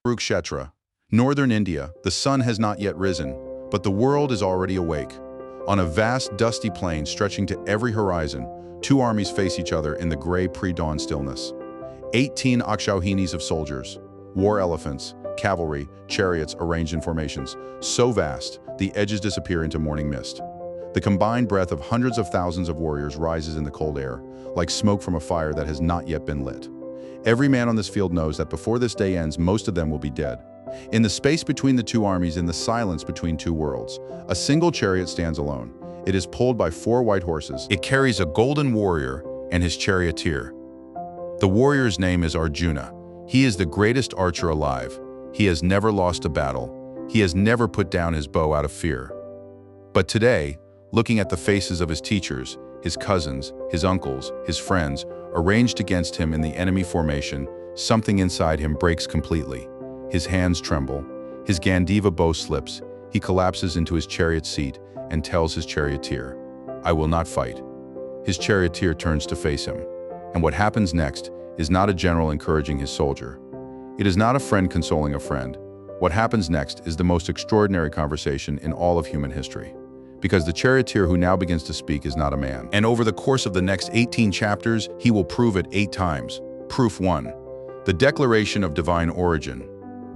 Kurukshetra, northern India, the sun has not yet risen, but the world is already awake. On a vast, dusty plain stretching to every horizon, two armies face each other in the gray pre-dawn stillness. 18 akshauhinis of soldiers, war elephants, cavalry, chariots arranged in formations, so vast, the edges disappear into morning mist. The combined breath of hundreds of thousands of warriors rises in the cold air, like smoke from a fire that has not yet been lit. Every man on this field knows that before this day ends, most of them will be dead. In the space between the two armies, in the silence between two worlds, a single chariot stands alone. It is pulled by 4 white horses. It carries a golden warrior and his charioteer. The warrior's name is Arjuna. He is the greatest archer alive. He has never lost a battle. He has never put down his bow out of fear. But today, looking at the faces of his teachers, his cousins, his uncles, his friends, arranged against him in the enemy formation, something inside him breaks completely. His hands tremble. His Gandiva bow slips. He collapses into his chariot seat and tells his charioteer, "I will not fight." His charioteer turns to face him. And what happens next is not a general encouraging his soldier. It is not a friend consoling a friend. What happens next is the most extraordinary conversation in all of human history. Because the charioteer who now begins to speak is not a man. And over the course of the next 18 chapters, he will prove it 8 times. Proof 1. The declaration of divine origin.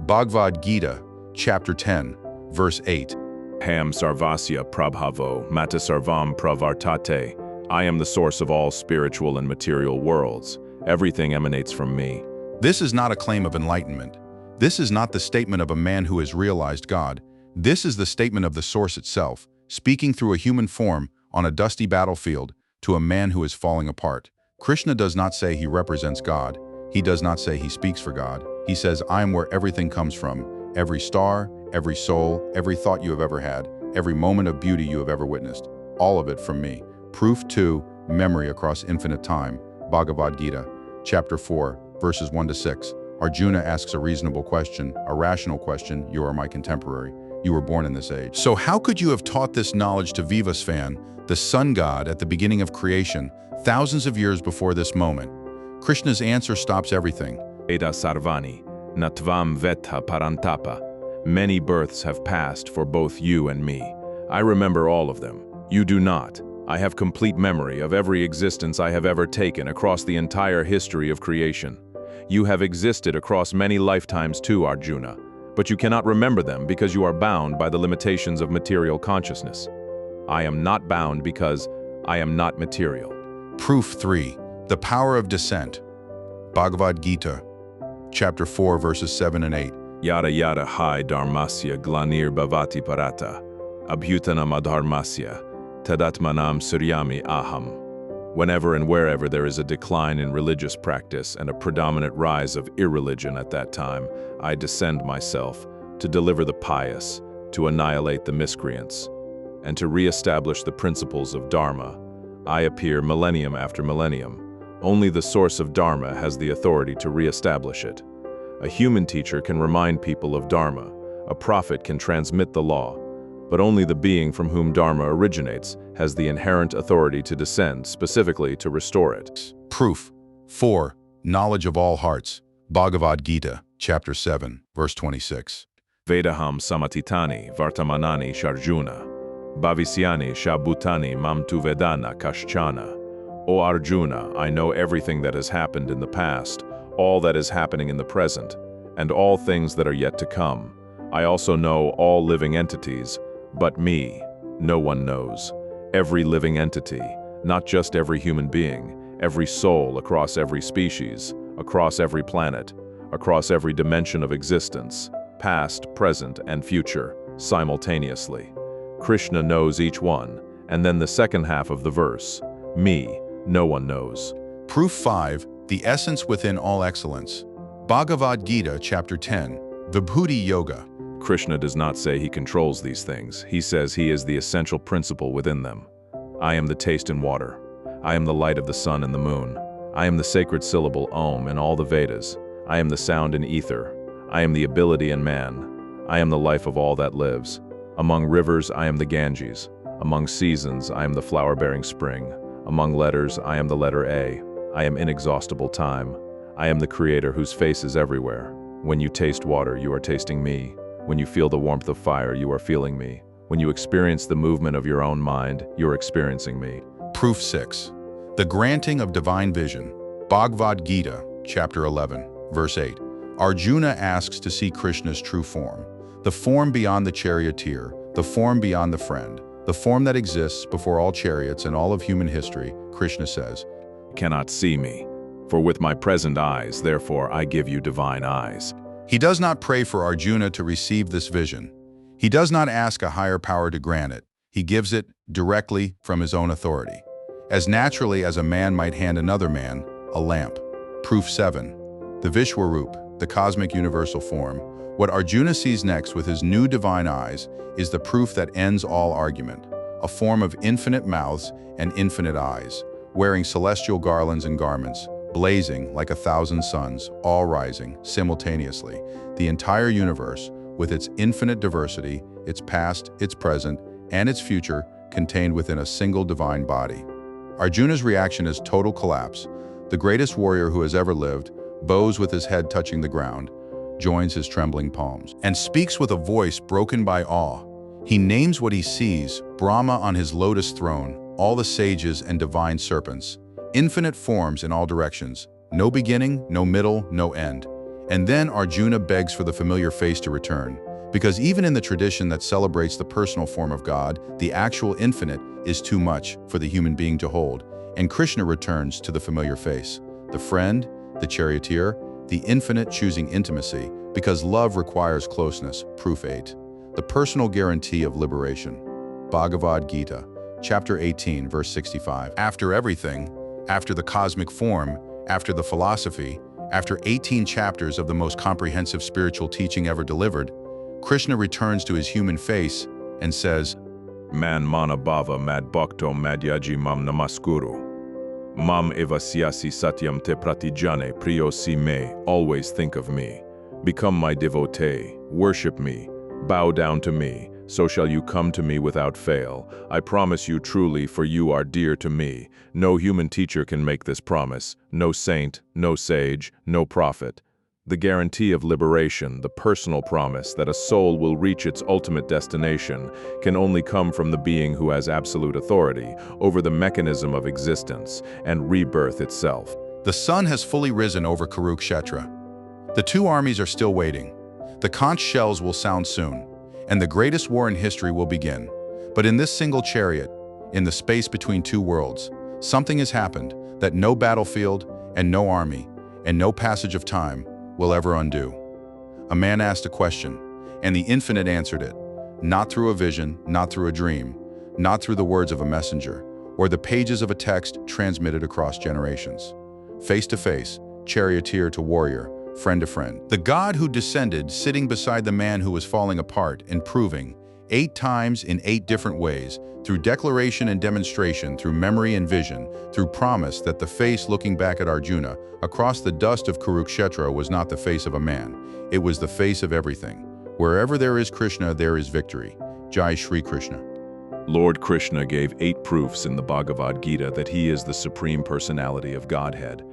Bhagavad Gita, chapter 10, verse 8. Ham sarvasya prabhavo mata sarvam pravartate. I am the source of all spiritual and material worlds. Everything emanates from me. This is not a claim of enlightenment. This is not the statement of a man who has realized God. This is the statement of the source itself, speaking through a human form on a dusty battlefield to a man who is falling apart. Krishna does not say he represents God. He does not say he speaks for God. He says, I am where everything comes from. Every star, every soul, every thought you have ever had, every moment of beauty you have ever witnessed, all of it from me. Proof 2, memory across infinite time. Bhagavad Gita, chapter 4, verses 1 to 6. Arjuna asks a reasonable question, a rational question. You are my contemporary. You were born in this age. So how could you have taught this knowledge to Vivasvan, the sun god at the beginning of creation, thousands of years before this moment? Krishna's answer stops everything. Veda sarvani, natvam vetha parantapa. Many births have passed for both you and me. I remember all of them. You do not. I have complete memory of every existence I have ever taken across the entire history of creation. You have existed across many lifetimes too, Arjuna, but you cannot remember them because you are bound by the limitations of material consciousness. I am not bound because I am not material. Proof 3. The power of descent. Bhagavad Gita, chapter 4, verses 7 and 8. Yada yada hai dharmasya glanir bhavati parata, abhutanam adharmasya, tadatmanam suryami aham. Whenever and wherever there is a decline in religious practice and a predominant rise of irreligion at that time, I descend myself to deliver the pious, to annihilate the miscreants, and to re-establish the principles of Dharma. I appear millennium after millennium. Only the source of Dharma has the authority to re-establish it. A human teacher can remind people of Dharma. A prophet can transmit the law. But only the being from whom Dharma originates has the inherent authority to descend, specifically to restore it. Proof 4. Knowledge of all hearts. Bhagavad Gita, chapter 7, verse 26. Vedaham samatitani vartamanani sharjuna, bhavisyani shabhutani mamtu vedana kashchana. O Arjuna, I know everything that has happened in the past, all that is happening in the present, and all things that are yet to come. I also know all living entities, but me, no one knows. Every living entity, not just every human being, every soul across every species, across every planet, across every dimension of existence, past, present, and future, simultaneously. Krishna knows each one, and then the second half of the verse, me, no one knows. Proof 5. The essence within all excellence. Bhagavad Gita, chapter 10, Vibhuti Yoga. Krishna does not say he controls these things. He says he is the essential principle within them. I am the taste in water. I am the light of the sun and the moon. I am the sacred syllable Om in all the Vedas. I am the sound in ether. I am the ability in man. I am the life of all that lives. Among rivers, I am the Ganges. Among seasons, I am the flower-bearing spring. Among letters, I am the letter A. I am inexhaustible time. I am the creator whose face is everywhere. When you taste water, you are tasting me. When you feel the warmth of fire, you are feeling me. When you experience the movement of your own mind, you're experiencing me. Proof 6. The granting of divine vision. Bhagavad Gita, chapter 11, verse 8. Arjuna asks to see Krishna's true form, the form beyond the charioteer, the form beyond the friend, the form that exists before all chariots and all of human history. Krishna says, Cannot see me, for with my present eyes, therefore I give you divine eyes. He does not pray for Arjuna to receive this vision. He does not ask a higher power to grant it. He gives it directly from his own authority, as naturally as a man might hand another man a lamp. Proof 7. The Vishwaroopam, the cosmic universal form. What Arjuna sees next with his new divine eyes is the proof that ends all argument, a form of infinite mouths and infinite eyes, wearing celestial garlands and garments, blazing like 1,000 suns, all rising simultaneously. The entire universe, with its infinite diversity, its past, its present, and its future, contained within a single divine body. Arjuna's reaction is total collapse. The greatest warrior who has ever lived bows with his head touching the ground, joins his trembling palms, and speaks with a voice broken by awe. He names what he sees: Brahma on his lotus throne, all the sages and divine serpents, infinite forms in all directions, no beginning, no middle, no end. And then Arjuna begs for the familiar face to return, because even in the tradition that celebrates the personal form of God, the actual infinite is too much for the human being to hold, and Krishna returns to the familiar face, the friend, the charioteer, the infinite choosing intimacy, because love requires closeness. Proof 8. The personal guarantee of liberation. Bhagavad Gita, chapter 18, verse 65. After everything, after the cosmic form, after the philosophy, after 18 chapters of the most comprehensive spiritual teaching ever delivered, Krishna returns to his human face and says, Man mana bhava mad bhakto madhyaji mam namaskuru. Mam evasyasi satyam te pratijane priyosi me, always think of me. Become my devotee, worship me, bow down to me, so shall you come to me without fail. I promise you truly, for you are dear to me. No human teacher can make this promise, no saint, no sage, no prophet. The guarantee of liberation, the personal promise that a soul will reach its ultimate destination, can only come from the being who has absolute authority over the mechanism of existence and rebirth itself. The sun has fully risen over Kurukshetra. The two armies are still waiting. The conch shells will sound soon, and the greatest war in history will begin. But in this single chariot, in the space between two worlds, something has happened that no battlefield and no army and no passage of time will ever undo. A man asked a question, and the infinite answered it, not through a vision, not through a dream, not through the words of a messenger, or the pages of a text transmitted across generations. Face to face, charioteer to warrior, friend to friend. The God who descended, sitting beside the man who was falling apart and proving, 8 times in 8 different ways, through declaration and demonstration, through memory and vision, through promise, that the face looking back at Arjuna across the dust of Kurukshetra was not the face of a man. It was the face of everything. Wherever there is Krishna, there is victory. Jai Shri Krishna. Lord Krishna gave 8 proofs in the Bhagavad Gita that he is the Supreme Personality of Godhead.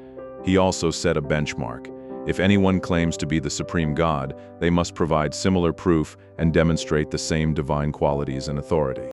He also set a benchmark. If anyone claims to be the Supreme God, they must provide similar proof and demonstrate the same divine qualities and authority.